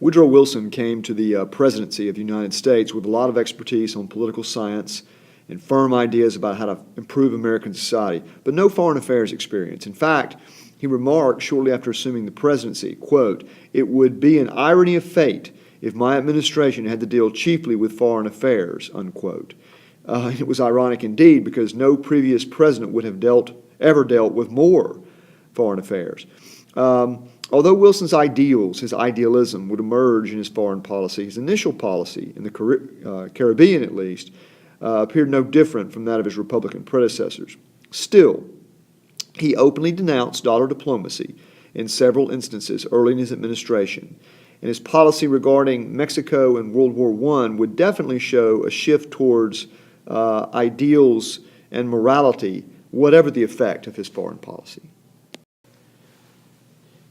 Woodrow Wilson came to the presidency of the United States with a lot of expertise on political science and firm ideas about how to improve American society, but no foreign affairs experience. In fact, he remarked shortly after assuming the presidency, quote, "It would be an irony of fate if my administration had to deal chiefly with foreign affairs," unquote. It was ironic indeed because no previous president would have ever dealt with more foreign affairs. Although Wilson's ideals, his idealism, would emerge in his foreign policy, his initial policy, in the Caribbean at least, appeared no different from that of his Republican predecessors. Still, he openly denounced dollar diplomacy in several instances early in his administration, and his policy regarding Mexico and World War I would definitely show a shift towards ideals and morality, whatever the effect of his foreign policy.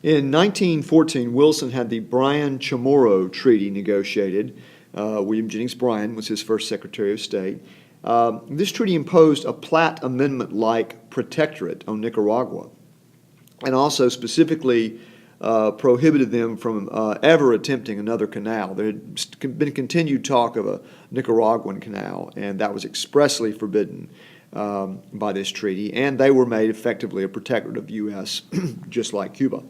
In 1914, Wilson had the Bryan-Chamorro Treaty negotiated. William Jennings Bryan was his first Secretary of State. This treaty imposed a Platt Amendment-like protectorate on Nicaragua, and also specifically prohibited them from ever attempting another canal. There had been continued talk of a Nicaraguan canal, and that was expressly forbidden by this treaty, and they were made effectively a protectorate of the U.S., just like Cuba.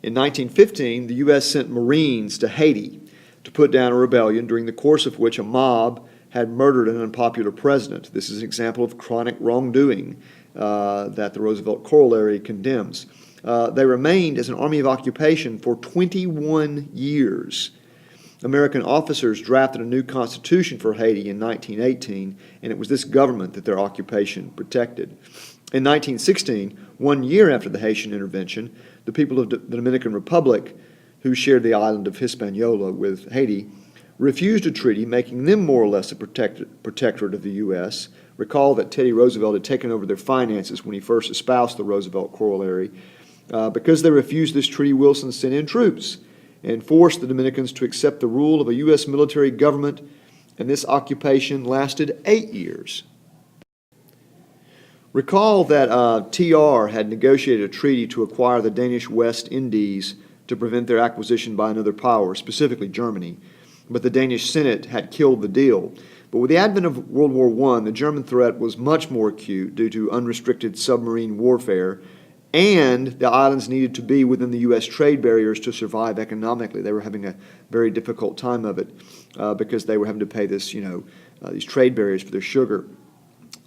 In 1915, the U.S. sent Marines to Haiti to put down a rebellion, during the course of which a mob had murdered an unpopular president. This is an example of chronic wrongdoing that the Roosevelt Corollary condemns. They remained as an army of occupation for 21 years. American officers drafted a new constitution for Haiti in 1918, and it was this government that their occupation protected. In 1916, 1 year after the Haitian intervention, the people of the Dominican Republic, who shared the island of Hispaniola with Haiti, refused a treaty making them more or less a protectorate of the U.S. Recall that Teddy Roosevelt had taken over their finances when he first espoused the Roosevelt Corollary. Because they refused this treaty, Wilson sent in troops and forced the Dominicans to accept the rule of a U.S. military government, and this occupation lasted 8 years. Recall that TR had negotiated a treaty to acquire the Danish West Indies to prevent their acquisition by another power, specifically Germany. But the Danish Senate had killed the deal. But with the advent of World War I, the German threat was much more acute due to unrestricted submarine warfare, and the islands needed to be within the U.S. trade barriers to survive economically. They were having a very difficult time of it because they were having to pay these trade barriers for their sugar.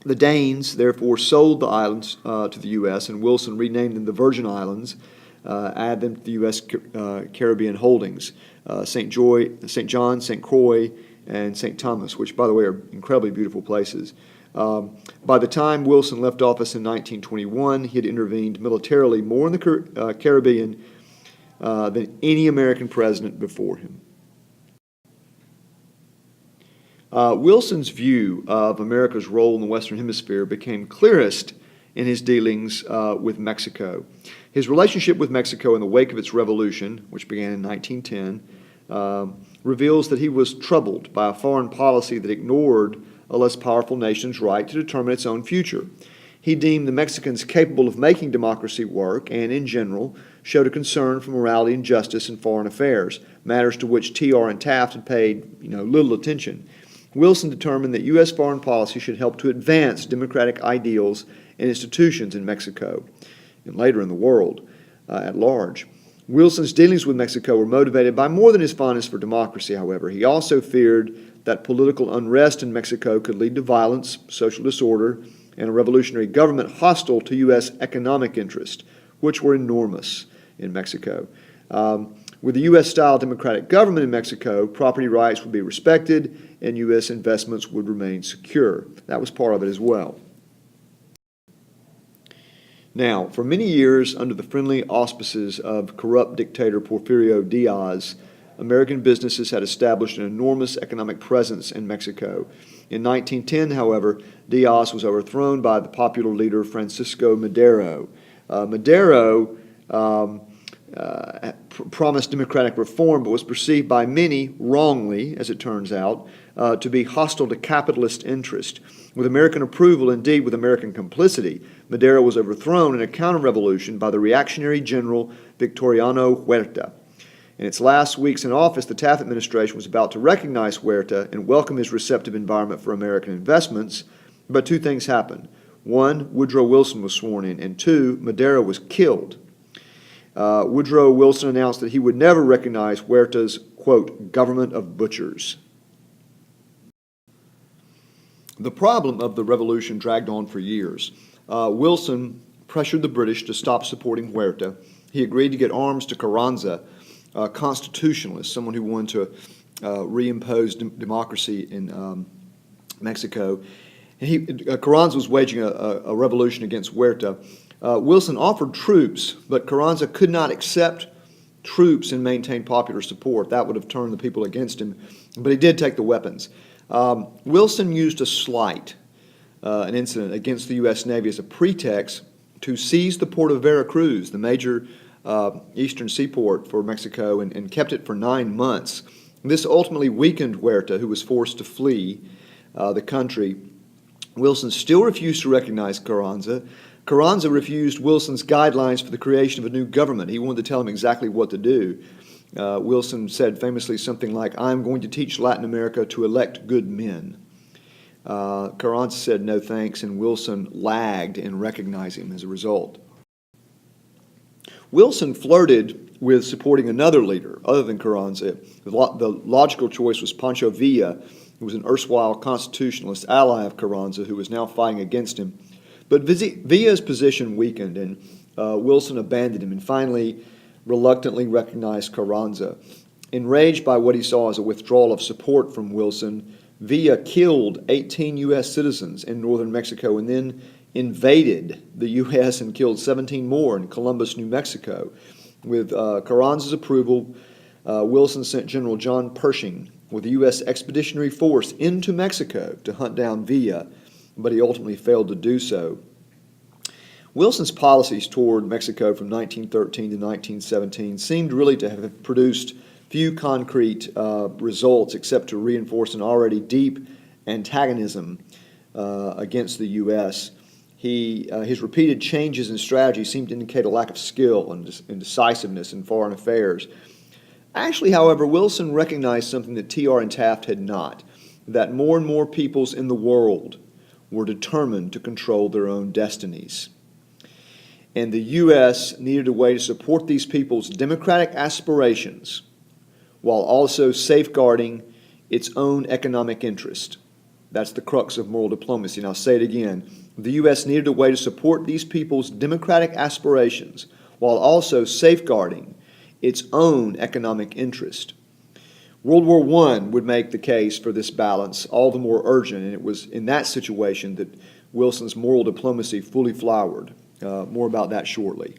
The Danes, therefore, sold the islands to the U.S., and Wilson renamed them the Virgin Islands, added them to the U.S. Caribbean holdings, St. John, St. Croix, and St. Thomas, which, by the way, are incredibly beautiful places. By the time Wilson left office in 1921, he had intervened militarily more in the Caribbean than any American president before him. Wilson's view of America's role in the Western Hemisphere became clearest in his dealings with Mexico. His relationship with Mexico in the wake of its revolution, which began in 1910, reveals that he was troubled by a foreign policy that ignored a less powerful nation's right to determine its own future. He deemed the Mexicans capable of making democracy work and, in general, showed a concern for morality and justice in foreign affairs, matters to which TR and Taft had paid little attention. Wilson determined that U.S. foreign policy should help to advance democratic ideals and institutions in Mexico and later in the world at large. Wilson's dealings with Mexico were motivated by more than his fondness for democracy, however. He also feared that political unrest in Mexico could lead to violence, social disorder, and a revolutionary government hostile to U.S. economic interests, which were enormous in Mexico. With the U.S.-style democratic government in Mexico, property rights would be respected and U.S. investments would remain secure. That was part of it as well. Now, for many years, under the friendly auspices of corrupt dictator Porfirio Diaz, American businesses had established an enormous economic presence in Mexico. In 1910, however, Diaz was overthrown by the popular leader Francisco Madero. Madero promised democratic reform, but was perceived by many, wrongly, as it turns out, to be hostile to capitalist interest. With American approval, indeed with American complicity, Madero was overthrown in a counter-revolution by the reactionary general Victoriano Huerta. In its last weeks in office, the Taft administration was about to recognize Huerta and welcome his receptive environment for American investments, but two things happened. One, Woodrow Wilson was sworn in, and two, Madero was killed. Woodrow Wilson announced that he would never recognize Huerta's, quote, government of butchers. The problem of the revolution dragged on for years. Wilson pressured the British to stop supporting Huerta. He agreed to get arms to Carranza, a constitutionalist, someone who wanted to reimpose democracy in Mexico. And Carranza was waging a revolution against Huerta. Wilson offered troops, but Carranza could not accept troops and maintain popular support. That would have turned the people against him, but he did take the weapons. Wilson used a slight, an incident against the U.S. Navy as a pretext to seize the port of Veracruz, the major eastern seaport for Mexico, and kept it for 9 months. This ultimately weakened Huerta, who was forced to flee the country. Wilson still refused to recognize Carranza. Carranza refused Wilson's guidelines for the creation of a new government. He wanted to tell him exactly what to do. Wilson said famously something like, "I'm going to teach Latin America to elect good men." Carranza said no thanks, and Wilson lagged in recognizing him as a result. Wilson flirted with supporting another leader other than Carranza. The logical choice was Pancho Villa, who was an erstwhile constitutionalist ally of Carranza, who was now fighting against him. But Villa's position weakened, and Wilson abandoned him and finally reluctantly recognized Carranza. Enraged by what he saw as a withdrawal of support from Wilson, Villa killed 18 U.S. citizens in northern Mexico and then invaded the U.S. and killed 17 more in Columbus, New Mexico. With Carranza's approval, Wilson sent General John Pershing with the U.S. Expeditionary Force into Mexico to hunt down Villa, but he ultimately failed to do so. Wilson's policies toward Mexico from 1913 to 1917 seemed really to have produced few concrete results except to reinforce an already deep antagonism against the U.S. His repeated changes in strategy seemed to indicate a lack of skill and decisiveness in foreign affairs. Actually, however, Wilson recognized something that T.R. and Taft had not, that more and more peoples in the world were determined to control their own destinies. And the U.S. needed a way to support these people's democratic aspirations while also safeguarding its own economic interest. That's the crux of moral diplomacy. And I'll say it again. The U.S. needed a way to support these people's democratic aspirations while also safeguarding its own economic interest. World War I would make the case for this balance all the more urgent, and it was in that situation that Wilson's moral diplomacy fully flowered. More about that shortly.